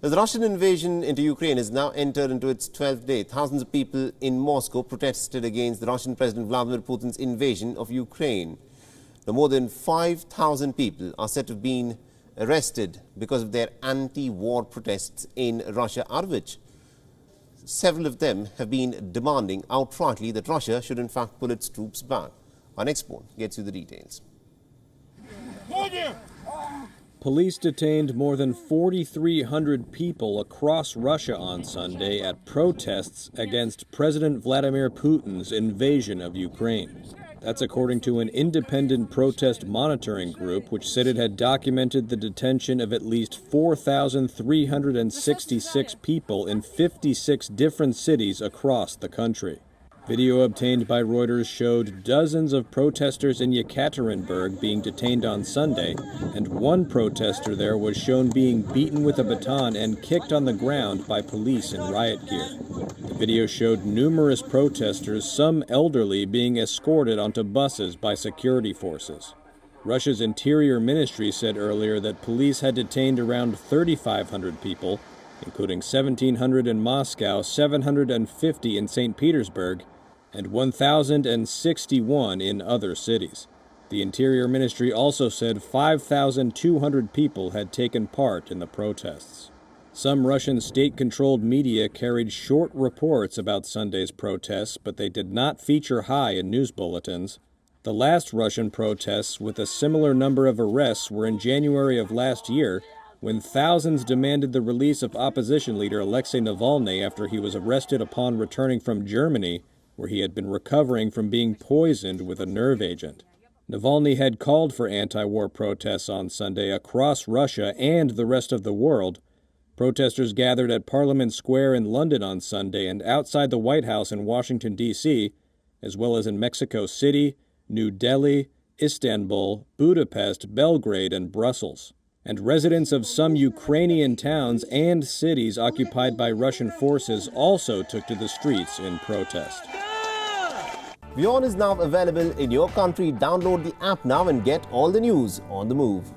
As the Russian invasion into Ukraine has now entered into its 12th day, thousands of people in Moscow protested against the Russian President Vladimir Putin's invasion of Ukraine. Now, more than 5,000 people are said to have been arrested because of their anti-war protests in Russia, out of which several of them have been demanding outrightly that Russia should in fact pull its troops back. Our next report gets you the details. Police detained more than 4,300 people across Russia on Sunday at protests against President Vladimir Putin's invasion of Ukraine. That's according to an independent protest monitoring group which said it had documented the detention of at least 4,366 people in 56 different cities across the country. Video obtained by Reuters showed dozens of protesters in Yekaterinburg being detained on Sunday, and one protester there was shown being beaten with a baton and kicked on the ground by police in riot gear. The video showed numerous protesters, some elderly, being escorted onto buses by security forces. Russia's Interior Ministry said earlier that police had detained around 3,500 people, including 1,700 in Moscow, 750 in St. Petersburg, and 1,061 in other cities. The Interior Ministry also said 5,200 people had taken part in the protests. Some Russian state-controlled media carried short reports about Sunday's protests, but they did not feature high in news bulletins. The last Russian protests with a similar number of arrests were in January of last year, when thousands demanded the release of opposition leader Alexei Navalny after he was arrested upon returning from Germany, where he had been recovering from being poisoned with a nerve agent. Navalny had called for anti-war protests on Sunday across Russia and the rest of the world. Protesters gathered at Parliament Square in London on Sunday and outside the White House in Washington, D.C., as well as in Mexico City, New Delhi, Istanbul, Budapest, Belgrade, and Brussels. And residents of some Ukrainian towns and cities occupied by Russian forces also took to the streets in protest. WION is now available in your country. Download the app now and get all the news on the move.